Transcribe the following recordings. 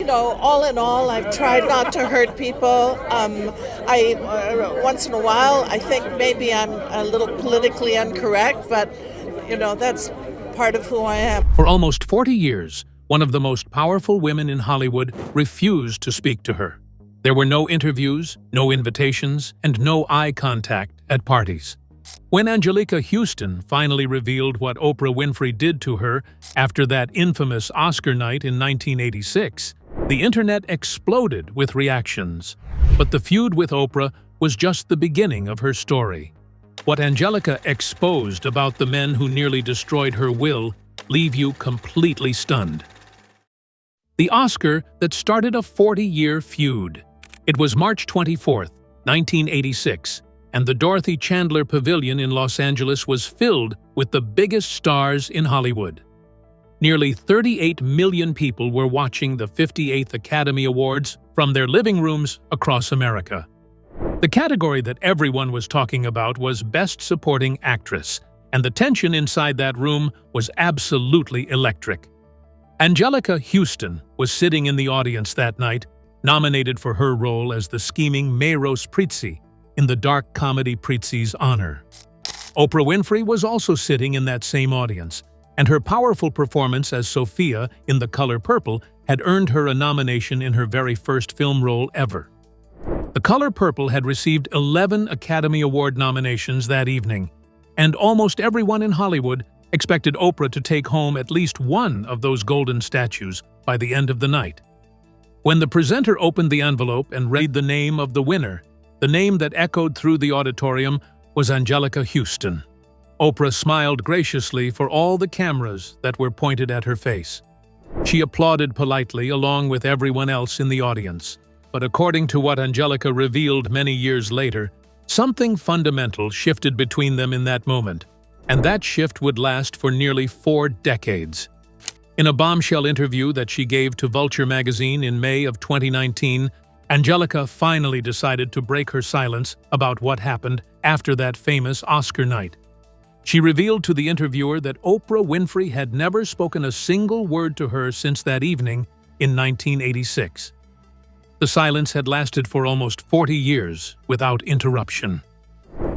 all in all, I've tried not to hurt people. I once in a while, I think maybe I'm a little politically incorrect, but that's part of who I am. For almost 40 years, one of the most powerful women in Hollywood refused to speak to her. There were no interviews, no invitations, and no eye contact at parties. When Anjelica Huston finally revealed what Oprah Winfrey did to her after that infamous Oscar night in 1986, the internet exploded with reactions. But the feud with Oprah was just the beginning of her story. What Anjelica exposed about the men who nearly destroyed her will leave you completely stunned. The Oscar that started a 40-year feud. It was March 24, 1986, and the Dorothy Chandler Pavilion in Los Angeles was filled with the biggest stars in Hollywood. Nearly 38 million people were watching the 58th Academy Awards from their living rooms across America. The category that everyone was talking about was Best Supporting Actress, and the tension inside that room was absolutely electric. Anjelica Huston was sitting in the audience that night, nominated for her role as the scheming Melrose Prizzi in the dark comedy Prizzi's Honor. Oprah Winfrey was also sitting in that same audience, and her powerful performance as Sophia in The Color Purple had earned her a nomination in her very first film role ever. The Color Purple had received 11 Academy Award nominations that evening, and almost everyone in Hollywood expected Oprah to take home at least one of those golden statues by the end of the night. When the presenter opened the envelope and read the name of the winner, the name that echoed through the auditorium was Anjelica Huston. Oprah smiled graciously for all the cameras that were pointed at her face. She applauded politely along with everyone else in the audience. But according to what Anjelica revealed many years later, something fundamental shifted between them in that moment, and that shift would last for nearly 4 decades. In a bombshell interview that she gave to Vulture magazine in May of 2019, Anjelica finally decided to break her silence about what happened after that famous Oscar night. She revealed to the interviewer that Oprah Winfrey had never spoken a single word to her since that evening in 1986. The silence had lasted for almost 40 years without interruption.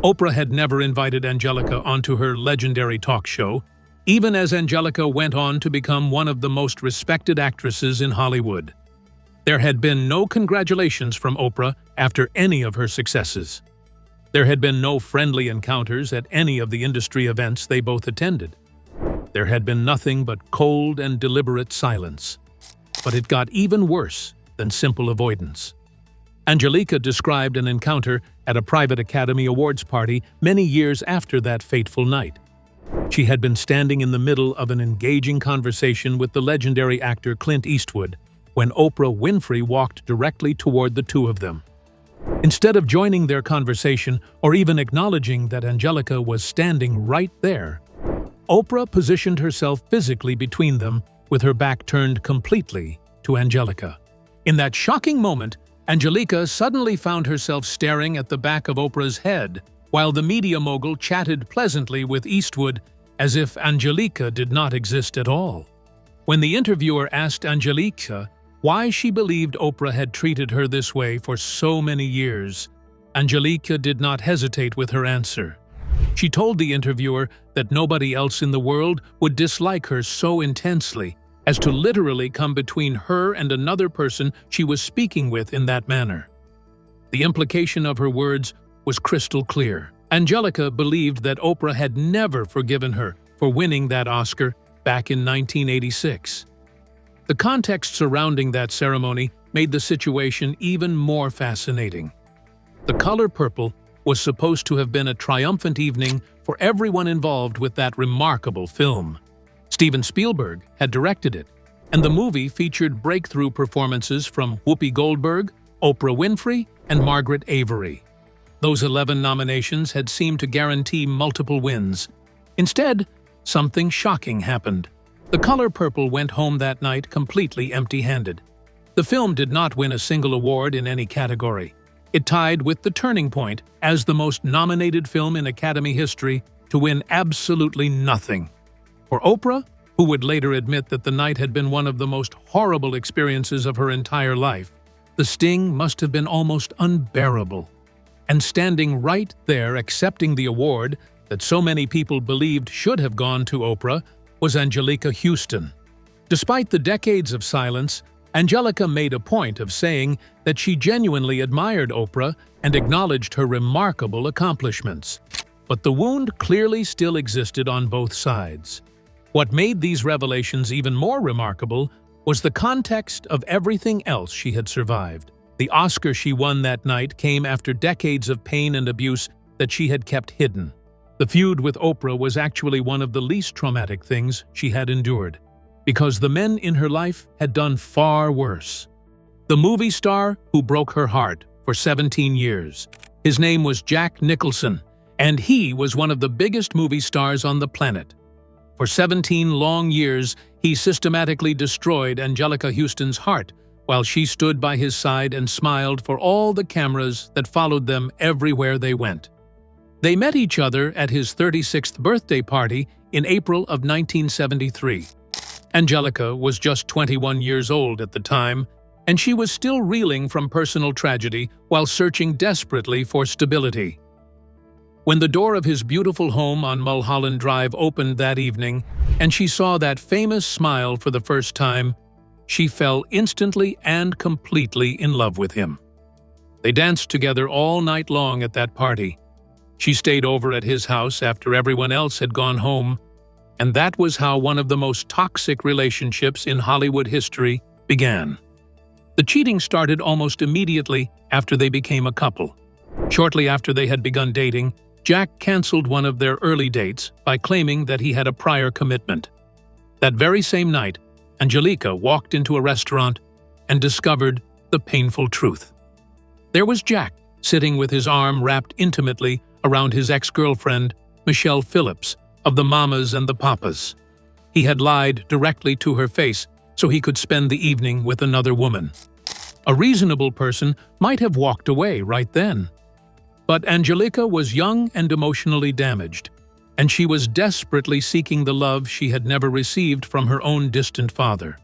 Oprah had never invited Anjelica onto her legendary talk show, even as Anjelica went on to become one of the most respected actresses in Hollywood. There had been no congratulations from Oprah after any of her successes. There had been no friendly encounters at any of the industry events they both attended. There had been nothing but cold and deliberate silence. But it got even worse than simple avoidance. Anjelica described an encounter at a private Academy Awards party many years after that fateful night. She had been standing in the middle of an engaging conversation with the legendary actor Clint Eastwood when Oprah Winfrey walked directly toward the two of them. Instead of joining their conversation or even acknowledging that Anjelica was standing right there, Oprah positioned herself physically between them with her back turned completely to Anjelica. In that shocking moment, Anjelica suddenly found herself staring at the back of Oprah's head, while the media mogul chatted pleasantly with Eastwood as if Anjelica did not exist at all. When the interviewer asked Anjelica why she believed Oprah had treated her this way for so many years, Anjelica did not hesitate with her answer. She told the interviewer that nobody else in the world would dislike her so intensely as to literally come between her and another person she was speaking with in that manner. The implication of her words was crystal clear. Anjelica believed that Oprah had never forgiven her for winning that Oscar back in 1986. The context surrounding that ceremony made the situation even more fascinating. The Color Purple was supposed to have been a triumphant evening for everyone involved with that remarkable film. Steven Spielberg had directed it, and the movie featured breakthrough performances from Whoopi Goldberg, Oprah Winfrey, and Margaret Avery. Those 11 nominations had seemed to guarantee multiple wins. Instead, something shocking happened. The Color Purple went home that night completely empty-handed. The film did not win a single award in any category. It tied with The Turning Point as the most nominated film in Academy history to win absolutely nothing. For Oprah, who would later admit that the night had been one of the most horrible experiences of her entire life. The sting must have been almost unbearable. And standing right there accepting the award that so many people believed should have gone to Oprah was Anjelica Huston. Despite the decades of silence, Anjelica made a point of saying that she genuinely admired Oprah and acknowledged her remarkable accomplishments. But the wound clearly still existed on both sides. What made these revelations even more remarkable was the context of everything else she had survived. The Oscar she won that night came after decades of pain and abuse that she had kept hidden. The feud with Oprah was actually one of the least traumatic things she had endured, because the men in her life had done far worse. The movie star who broke her heart for 17 years. His name was Jack Nicholson, and he was one of the biggest movie stars on the planet. For 17 long years, he systematically destroyed Anjelica Huston's heart while she stood by his side and smiled for all the cameras that followed them everywhere they went. They met each other at his 36th birthday party in April of 1973. Anjelica was just 21 years old at the time, and she was still reeling from personal tragedy while searching desperately for stability. When the door of his beautiful home on Mulholland Drive opened that evening, and she saw that famous smile for the first time, she fell instantly and completely in love with him. They danced together all night long at that party. She stayed over at his house after everyone else had gone home, and that was how one of the most toxic relationships in Hollywood history began. The cheating started almost immediately after they became a couple. Shortly after they had begun dating, Jack canceled one of their early dates by claiming that he had a prior commitment. That very same night, Anjelica walked into a restaurant and discovered the painful truth. There was Jack, sitting with his arm wrapped intimately around his ex-girlfriend, Michelle Phillips, of the Mamas and the Papas. He had lied directly to her face so he could spend the evening with another woman. A reasonable person might have walked away right then. But Anjelica was young and emotionally damaged, and she was desperately seeking the love she had never received from her own distant father.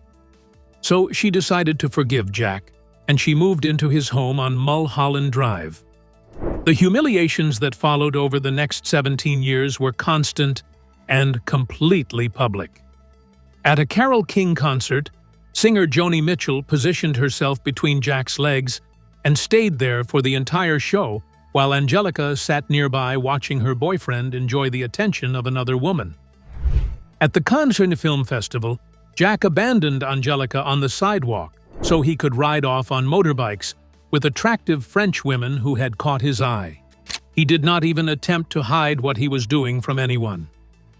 So she decided to forgive Jack, and she moved into his home on Mulholland Drive. The humiliations that followed over the next 17 years were constant and completely public. At a Carole King concert, singer Joni Mitchell positioned herself between Jack's legs and stayed there for the entire show, while Anjelica sat nearby watching her boyfriend enjoy the attention of another woman. At the Cannes Film Festival, Jack abandoned Anjelica on the sidewalk so he could ride off on motorbikes with attractive French women who had caught his eye. He did not even attempt to hide what he was doing from anyone.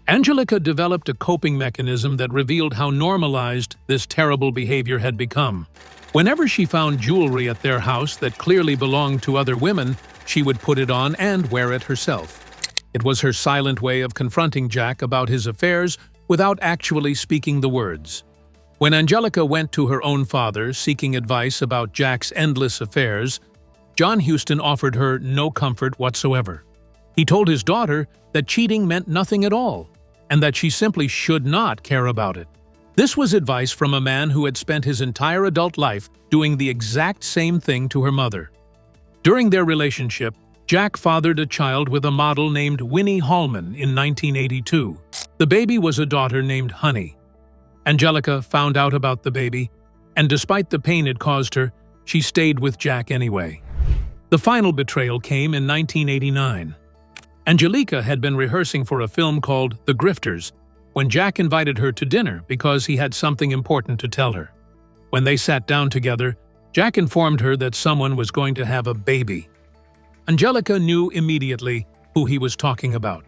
Anjelica developed a coping mechanism that revealed how normalized this terrible behavior had become. Whenever she found jewelry at their house that clearly belonged to other women, she would put it on and wear it herself. It was her silent way of confronting Jack about his affairs without actually speaking the words. When Anjelica went to her own father seeking advice about Jack's endless affairs, John Huston offered her no comfort whatsoever. He told his daughter that cheating meant nothing at all, and that she simply should not care about it. This was advice from a man who had spent his entire adult life doing the exact same thing to her mother. During their relationship, Jack fathered a child with a model named Winnie Hallman in 1982. The baby was a daughter named Honey. Anjelica found out about the baby, and despite the pain it caused her, she stayed with Jack anyway. The final betrayal came in 1989. Anjelica had been rehearsing for a film called The Grifters when Jack invited her to dinner because he had something important to tell her. When they sat down together, Jack informed her that someone was going to have a baby. Anjelica knew immediately who he was talking about.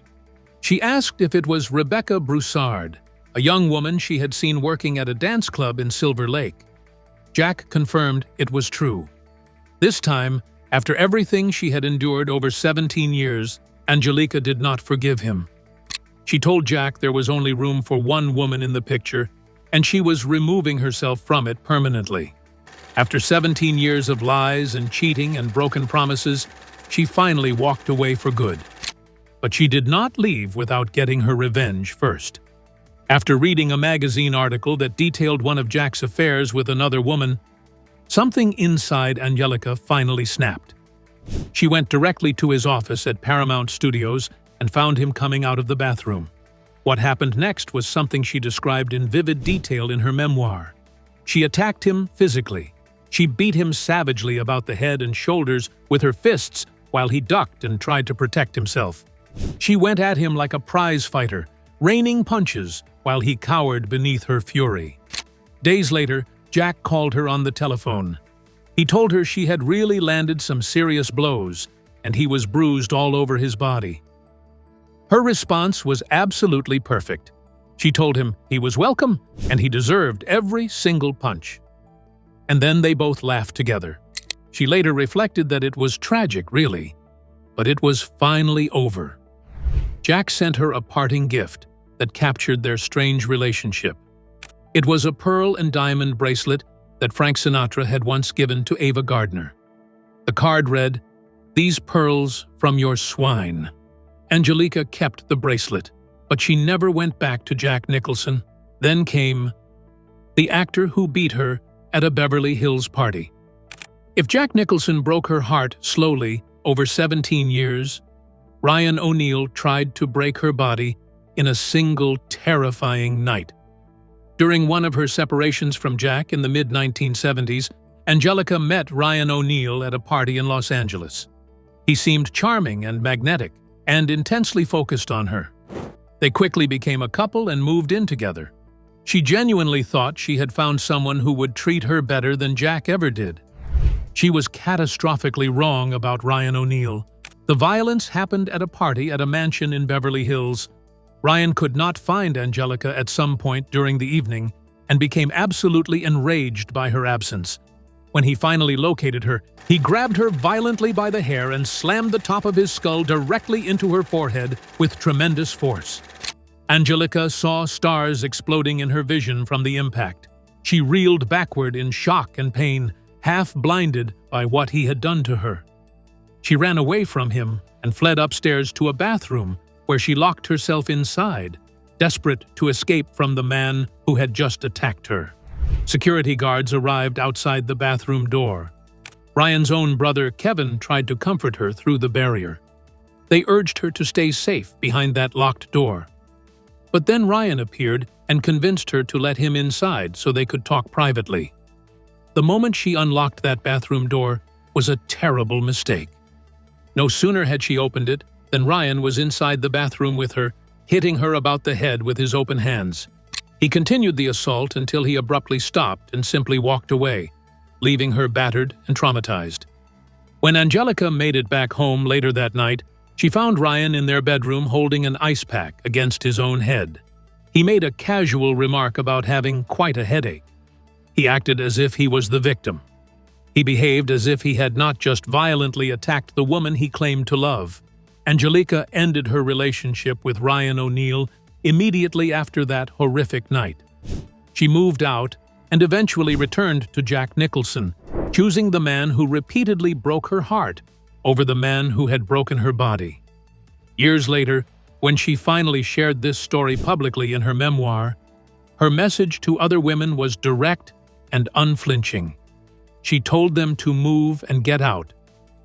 She asked if it was Rebecca Broussard, a young woman she had seen working at a dance club in Silver Lake. Jack confirmed it was true. This time, after everything she had endured over 17 years, Anjelica did not forgive him. She told Jack there was only room for one woman in the picture, and she was removing herself from it permanently. After 17 years of lies and cheating and broken promises, she finally walked away for good. But she did not leave without getting her revenge first. After reading a magazine article that detailed one of Jack's affairs with another woman, something inside Anjelica finally snapped. She went directly to his office at Paramount Studios and found him coming out of the bathroom. What happened next was something she described in vivid detail in her memoir. She attacked him physically. She beat him savagely about the head and shoulders with her fists while he ducked and tried to protect himself. She went at him like a prize fighter, raining punches while he cowered beneath her fury. Days later, Jack called her on the telephone. He told her she had really landed some serious blows, and he was bruised all over his body. Her response was absolutely perfect. She told him he was welcome and he deserved every single punch. And then they both laughed together. She later reflected that it was tragic, really, but it was finally over. Jack sent her a parting gift that captured their strange relationship. It was a pearl and diamond bracelet that Frank Sinatra had once given to Ava Gardner. The card read, "These pearls from your swine." Anjelica kept the bracelet, but she never went back to Jack Nicholson. Then came the actor who beat her at a Beverly Hills party. If Jack Nicholson broke her heart slowly over 17 years, Ryan O'Neal tried to break her body in a single terrifying night. During one of her separations from Jack in the mid-1970s, Anjelica met Ryan O'Neal at a party in Los Angeles. He seemed charming and magnetic, and intensely focused on her. They quickly became a couple and moved in together. She genuinely thought she had found someone who would treat her better than Jack ever did. She was catastrophically wrong about Ryan O'Neal. The violence happened at a party at a mansion in Beverly Hills. Ryan could not find Anjelica at some point during the evening and became absolutely enraged by her absence. When he finally located her, he grabbed her violently by the hair and slammed the top of his skull directly into her forehead with tremendous force. Anjelica saw stars exploding in her vision from the impact. She reeled backward in shock and pain, half blinded by what he had done to her. She ran away from him and fled upstairs to a bathroom where she locked herself inside, desperate to escape from the man who had just attacked her. Security guards arrived outside the bathroom door. Ryan's own brother, Kevin, tried to comfort her through the barrier. They urged her to stay safe behind that locked door. But then Ryan appeared and convinced her to let him inside so they could talk privately. The moment she unlocked that bathroom door was a terrible mistake. No sooner had she opened it than Ryan was inside the bathroom with her, hitting her about the head with his open hands. He continued the assault until he abruptly stopped and simply walked away, leaving her battered and traumatized. When Anjelica made it back home later that night, she found Ryan in their bedroom holding an ice pack against his own head. He made a casual remark about having quite a headache. He acted as if he was the victim. He behaved as if he had not just violently attacked the woman he claimed to love. Anjelica ended her relationship with Ryan O'Neal immediately after that horrific night. She moved out and eventually returned to Jack Nicholson, choosing the man who repeatedly broke her heart over the man who had broken her body. Years later, when she finally shared this story publicly in her memoir, her message to other women was direct and unflinching. She told them to move and get out,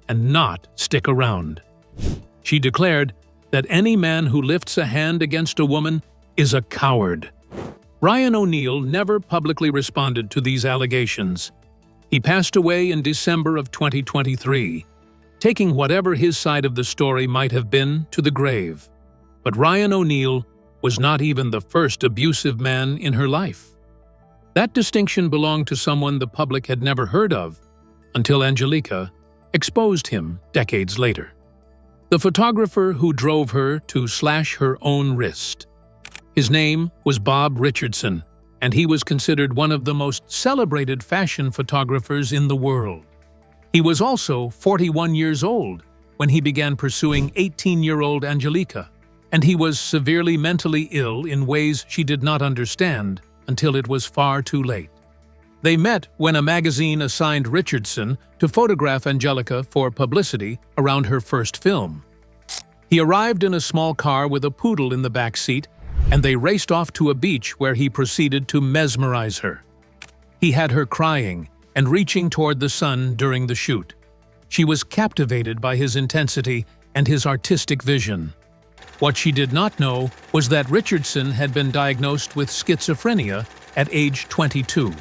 and not stick around. She declared that any man who lifts a hand against a woman is a coward. Ryan O'Neal never publicly responded to these allegations. He passed away in December of 2023, taking whatever his side of the story might have been to the grave. But Ryan O'Neal was not even the first abusive man in her life. That distinction belonged to someone the public had never heard of until Anjelica exposed him decades later. The photographer who drove her to slash her own wrist. His name was Bob Richardson, and he was considered one of the most celebrated fashion photographers in the world. He was also 41 years old when he began pursuing 18-year-old Anjelica, and he was severely mentally ill in ways she did not understand until it was far too late. They met when a magazine assigned Richardson to photograph Anjelica for publicity around her first film. He arrived in a small car with a poodle in the back seat and they raced off to a beach where he proceeded to mesmerize her. He had her crying and reaching toward the sun during the shoot. She was captivated by his intensity and his artistic vision. What she did not know was that Richardson had been diagnosed with schizophrenia at age 22.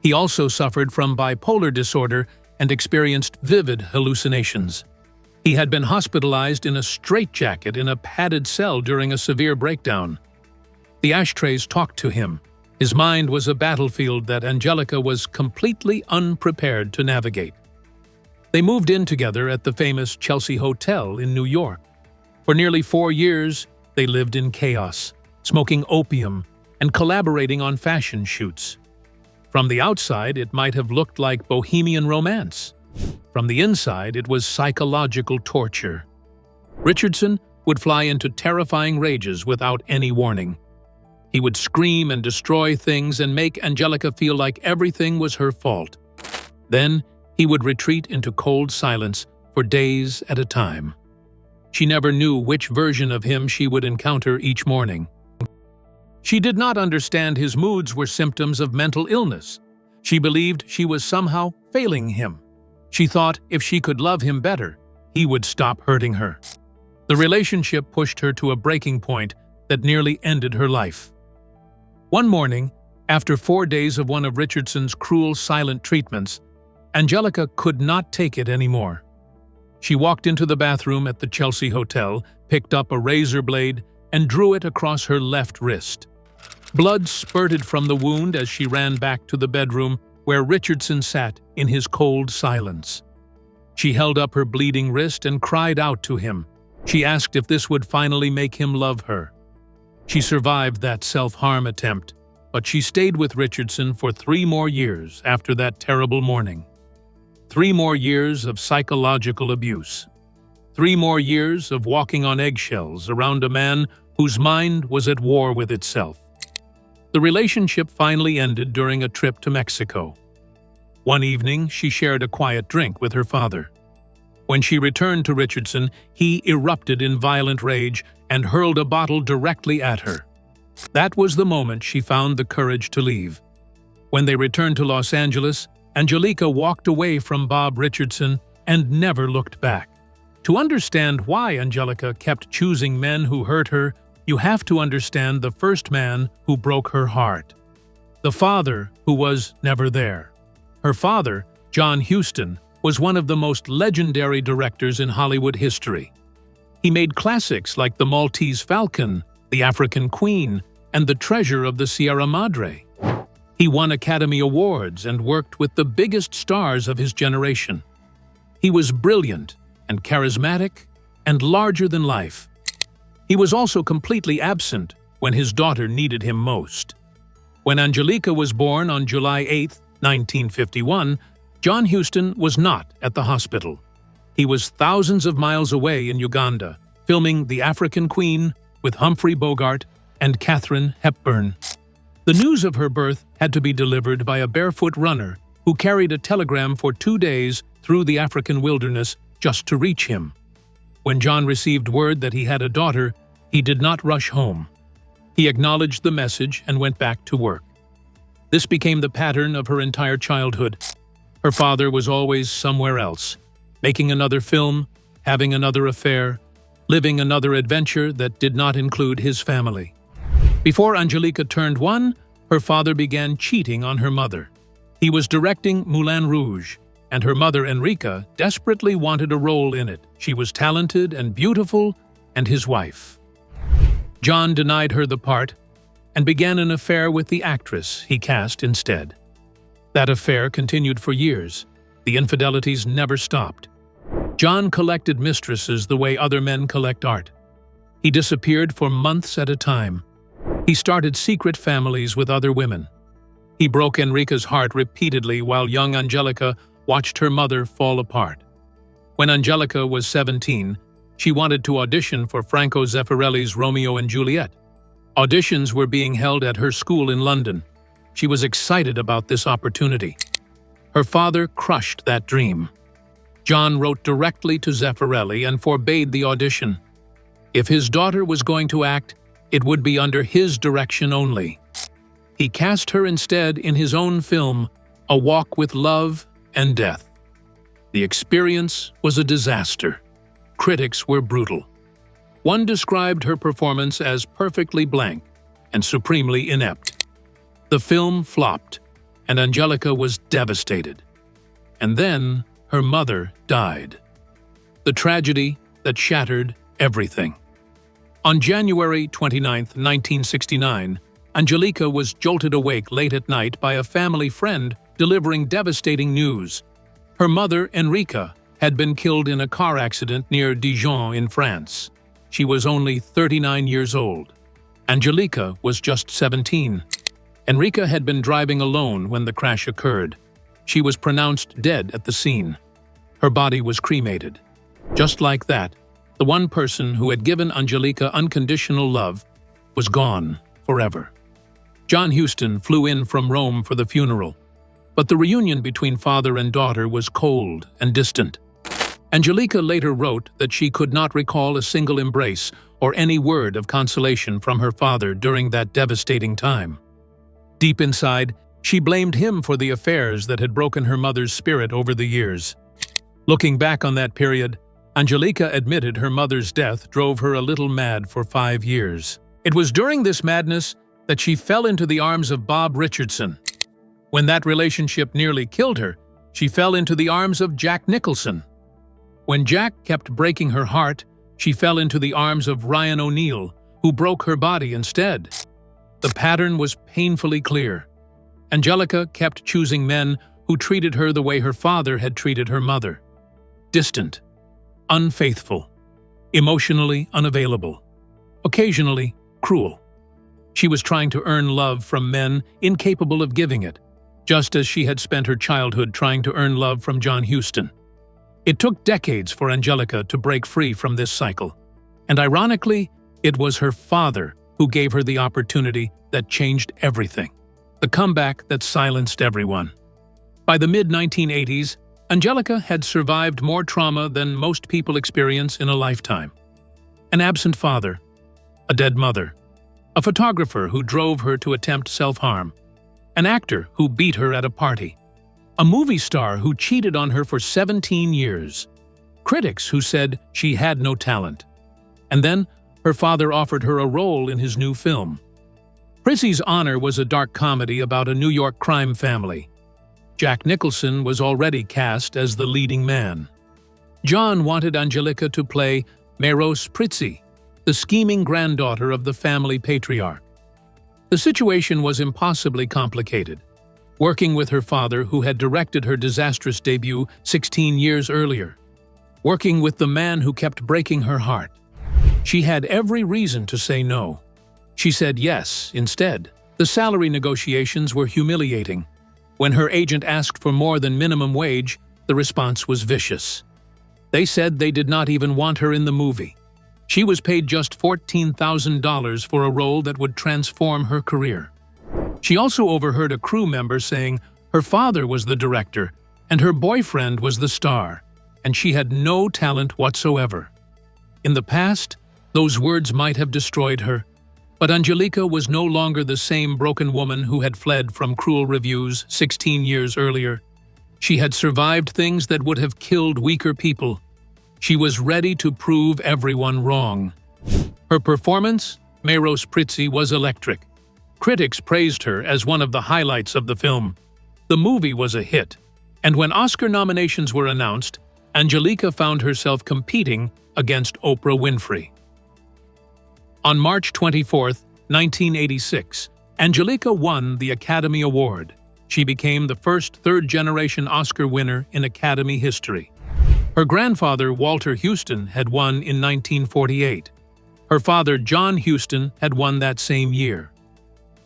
He also suffered from bipolar disorder and experienced vivid hallucinations. He had been hospitalized in a straitjacket in a padded cell during a severe breakdown. The ashtrays talked to him. His mind was a battlefield that Anjelica was completely unprepared to navigate. They moved in together at the famous Chelsea Hotel in New York. For nearly 4 years, they lived in chaos, smoking opium and collaborating on fashion shoots. From the outside, it might have looked like bohemian romance. From the inside, it was psychological torture. Richardson would fly into terrifying rages without any warning. He would scream and destroy things and make Anjelica feel like everything was her fault. Then, he would retreat into cold silence for days at a time. She never knew which version of him she would encounter each morning. She did not understand his moods were symptoms of mental illness. She believed she was somehow failing him. She thought if she could love him better, he would stop hurting her. The relationship pushed her to a breaking point that nearly ended her life. One morning, after 4 days of one of Richardson's cruel silent treatments, Anjelica could not take it anymore. She walked into the bathroom at the Chelsea Hotel, picked up a razor blade, and drew it across her left wrist. Blood spurted from the wound as she ran back to the bedroom where Richardson sat in his cold silence. She held up her bleeding wrist and cried out to him. She asked if this would finally make him love her. She survived that self-harm attempt, but she stayed with Richardson for 3 more years after that terrible morning. 3 more years of psychological abuse. 3 more years of walking on eggshells around a man whose mind was at war with itself. The relationship finally ended during a trip to Mexico. One evening, she shared a quiet drink with her father. When she returned to Richardson, he erupted in violent rage and hurled a bottle directly at her. That was the moment she found the courage to leave. When they returned to Los Angeles, Anjelica walked away from Bob Richardson and never looked back. To understand why Anjelica kept choosing men who hurt her, you have to understand the first man who broke her heart. The father who was never there. Her father, John Huston, was one of the most legendary directors in Hollywood history. He made classics like The Maltese Falcon, The African Queen, and The Treasure of the Sierra Madre. He won Academy Awards and worked with the biggest stars of his generation. He was brilliant and charismatic and larger than life. He was also completely absent when his daughter needed him most. When Anjelica was born on July 8, 1951, John Huston was not at the hospital. He was thousands of miles away in Uganda, filming The African Queen with Humphrey Bogart and Katharine Hepburn. The news of her birth had to be delivered by a barefoot runner who carried a telegram for 2 days through the African wilderness just to reach him. When John received word that he had a daughter, he did not rush home. He acknowledged the message and went back to work. This became the pattern of her entire childhood. Her father was always somewhere else, making another film, having another affair, living another adventure that did not include his family. Before Anjelica turned 1, her father began cheating on her mother. He was directing Moulin Rouge, and her mother Enrica desperately wanted a role in it. She was talented and beautiful, and his wife. John denied her the part and began an affair with the actress he cast instead. That affair continued for years. The infidelities never stopped. John collected mistresses the way other men collect art. He disappeared for months at a time. He started secret families with other women. He broke Enrica's heart repeatedly while young Anjelica watched her mother fall apart. When Anjelica was 17, she wanted to audition for Franco Zeffirelli's Romeo and Juliet. Auditions were being held at her school in London. She was excited about this opportunity. Her father crushed that dream. John wrote directly to Zeffirelli and forbade the audition. If his daughter was going to act, It would be under his direction only. He cast her instead in his own film, A Walk with Love and Death. The experience was a disaster. Critics were brutal. One described her performance as perfectly blank and supremely inept. The film flopped, and Anjelica was devastated. And then her mother died. The tragedy that shattered everything. On January 29, 1969, Anjelica was jolted awake late at night by a family friend delivering devastating news. Her mother, Enrica, had been killed in a car accident near Dijon in France. She was only 39 years old. Anjelica was just 17. Enrica had been driving alone when the crash occurred. She was pronounced dead at the scene. Her body was cremated. Just like that, the one person who had given Anjelica unconditional love was gone forever. John Huston flew in from Rome for the funeral, but the reunion between father and daughter was cold and distant. Anjelica later wrote that she could not recall a single embrace or any word of consolation from her father during that devastating time. Deep inside, she blamed him for the affairs that had broken her mother's spirit over the years. Looking back on that period, Anjelica admitted her mother's death drove her a little mad for 5 years. It was during this madness that she fell into the arms of Bob Richardson. When that relationship nearly killed her, she fell into the arms of Jack Nicholson. When Jack kept breaking her heart, she fell into the arms of Ryan O'Neal, who broke her body instead. The pattern was painfully clear. Anjelica kept choosing men who treated her the way her father had treated her mother. Distant, unfaithful, emotionally unavailable, occasionally cruel. She was trying to earn love from men incapable of giving it, just as she had spent her childhood trying to earn love from John Huston. It took decades for Anjelica to break free from this cycle, and ironically, it was her father who gave her the opportunity that changed everything, the comeback that silenced everyone. By the mid-1980s, Anjelica had survived more trauma than most people experience in a lifetime. An absent father, a dead mother, a photographer who drove her to attempt self-harm, an actor who beat her at a party, a movie star who cheated on her for 17 years, critics who said she had no talent. And then, her father offered her a role in his new film. Prizzi's Honor was a dark comedy about a New York crime family. Jack Nicholson was already cast as the leading man. John wanted Anjelica to play Meros Prizzi, the scheming granddaughter of the family patriarch. The situation was impossibly complicated. Working with her father, who had directed her disastrous debut 16 years earlier. Working with the man who kept breaking her heart. She had every reason to say no. She said yes instead. The salary negotiations were humiliating. When her agent asked for more than minimum wage, the response was vicious. They said they did not even want her in the movie. She was paid just $14,000 for a role that would transform her career. She also overheard a crew member saying her father was the director and her boyfriend was the star, and she had no talent whatsoever. In the past, those words might have destroyed her, but Anjelica was no longer the same broken woman who had fled from cruel reviews 16 years earlier. She had survived things that would have killed weaker people. She was ready to prove everyone wrong. Her performance, Meros Prizzi, was electric. Critics praised her as one of the highlights of the film. The movie was a hit, and when Oscar nominations were announced, Anjelica found herself competing against Oprah Winfrey. On March 24, 1986, Anjelica won the Academy Award. She became the first third-generation Oscar winner in Academy history. Her grandfather, Walter Huston, had won in 1948. Her father, John Huston, had won that same year.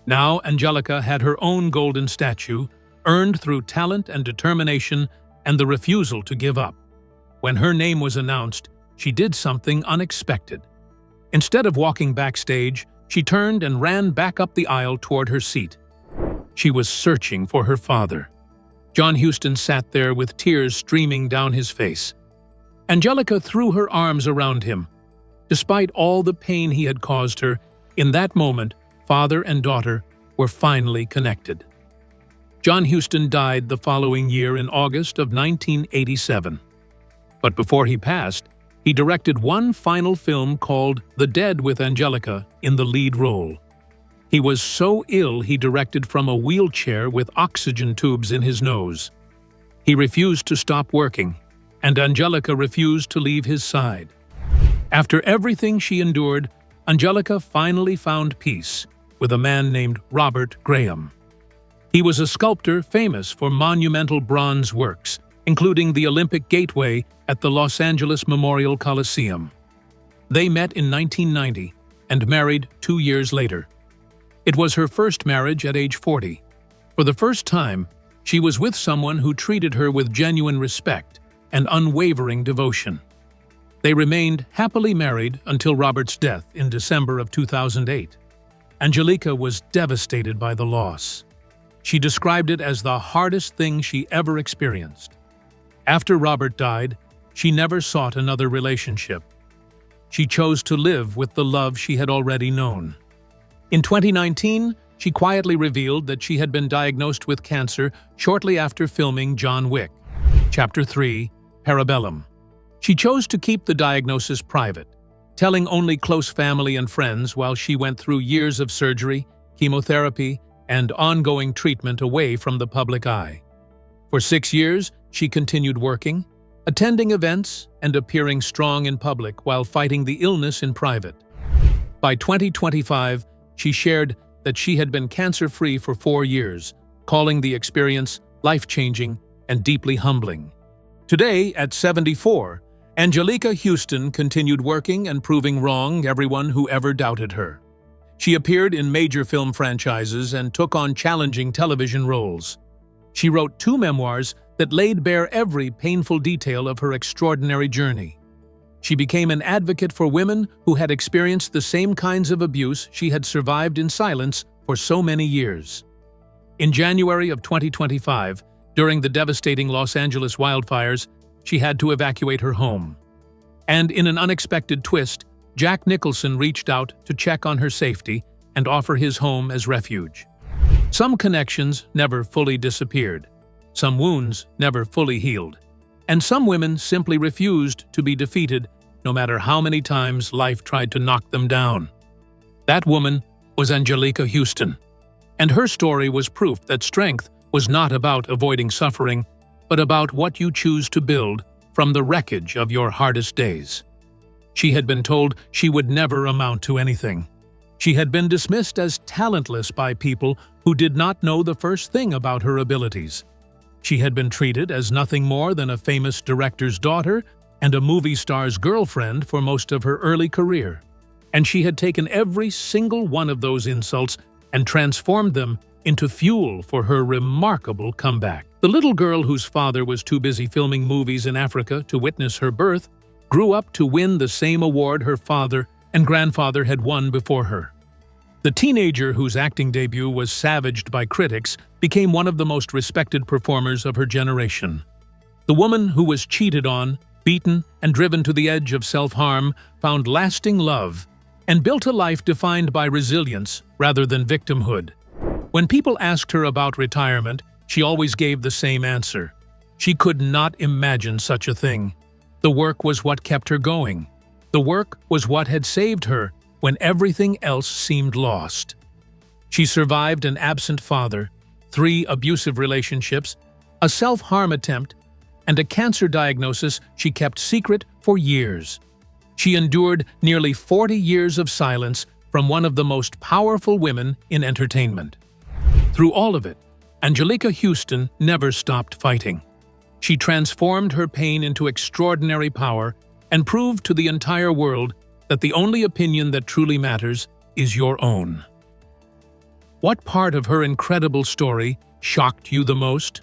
Now Anjelica had her own golden statue, earned through talent and determination and the refusal to give up. When her name was announced, she did something unexpected. Instead of walking backstage, she turned and ran back up the aisle toward her seat. She was searching for her father. John Huston sat there with tears streaming down his face. Anjelica threw her arms around him. Despite all the pain he had caused her, In that moment, father and daughter were finally connected. John Huston died the following year in August of 1987. But before he passed, he directed one final film called The Dead with Anjelica in the lead role. He was so ill he directed from a wheelchair with oxygen tubes in his nose. He refused to stop working, and Anjelica refused to leave his side. After everything she endured, Anjelica finally found peace with a man named Robert Graham. He was a sculptor famous for monumental bronze works, including the Olympic Gateway at the Los Angeles Memorial Coliseum. They met in 1990 and married 2 years later. It was her first marriage at age 40. For the first time, she was with someone who treated her with genuine respect and unwavering devotion. They remained happily married until Robert's death in December of 2008. Anjelica was devastated by the loss. She described it as the hardest thing she ever experienced. After Robert died, she never sought another relationship. She chose to live with the love she had already known. In 2019, she quietly revealed that she had been diagnosed with cancer shortly after filming John Wick. Chapter 3, Parabellum. She chose to keep the diagnosis private, telling only close family and friends while she went through years of surgery, chemotherapy, and ongoing treatment away from the public eye. For 6 years, she continued working, attending events, and appearing strong in public while fighting the illness in private. By 2025, she shared that she had been cancer-free for 4 years, calling the experience life-changing and deeply humbling. Today, at 74, Anjelica Huston continued working and proving wrong everyone who ever doubted her. She appeared in major film franchises and took on challenging television roles. She wrote 2 memoirs that laid bare every painful detail of her extraordinary journey. She became an advocate for women who had experienced the same kinds of abuse she had survived in silence for so many years. In January of 2025, during the devastating Los Angeles wildfires, she had to evacuate her home. And in an unexpected twist, Jack Nicholson reached out to check on her safety and offer his home as refuge. Some connections never fully disappeared. Some wounds never fully healed. And some women simply refused to be defeated, no matter how many times life tried to knock them down. That woman was Anjelica Huston, and her story was proof that strength was not about avoiding suffering, but about what you choose to build from the wreckage of your hardest days. She had been told she would never amount to anything. She had been dismissed as talentless by people who did not know the first thing about her abilities. She had been treated as nothing more than a famous director's daughter and a movie star's girlfriend for most of her early career. And she had taken every single one of those insults and transformed them into fuel for her remarkable comeback. The little girl whose father was too busy filming movies in Africa to witness her birth grew up to win the same award her father and grandfather had won before her. The teenager whose acting debut was savaged by critics became one of the most respected performers of her generation. The woman who was cheated on, beaten, and driven to the edge of self-harm found lasting love and built a life defined by resilience rather than victimhood. When people asked her about retirement, she always gave the same answer. She could not imagine such a thing. The work was what kept her going. The work was what had saved her when everything else seemed lost. She survived an absent father, 3 abusive relationships, a self-harm attempt, and a cancer diagnosis she kept secret for years. She endured nearly 40 years of silence from one of the most powerful women in entertainment. Through all of it, Anjelica Huston never stopped fighting. She transformed her pain into extraordinary power and proved to the entire world that the only opinion that truly matters is your own. What part of her incredible story shocked you the most?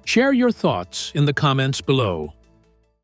Share your thoughts in the comments below.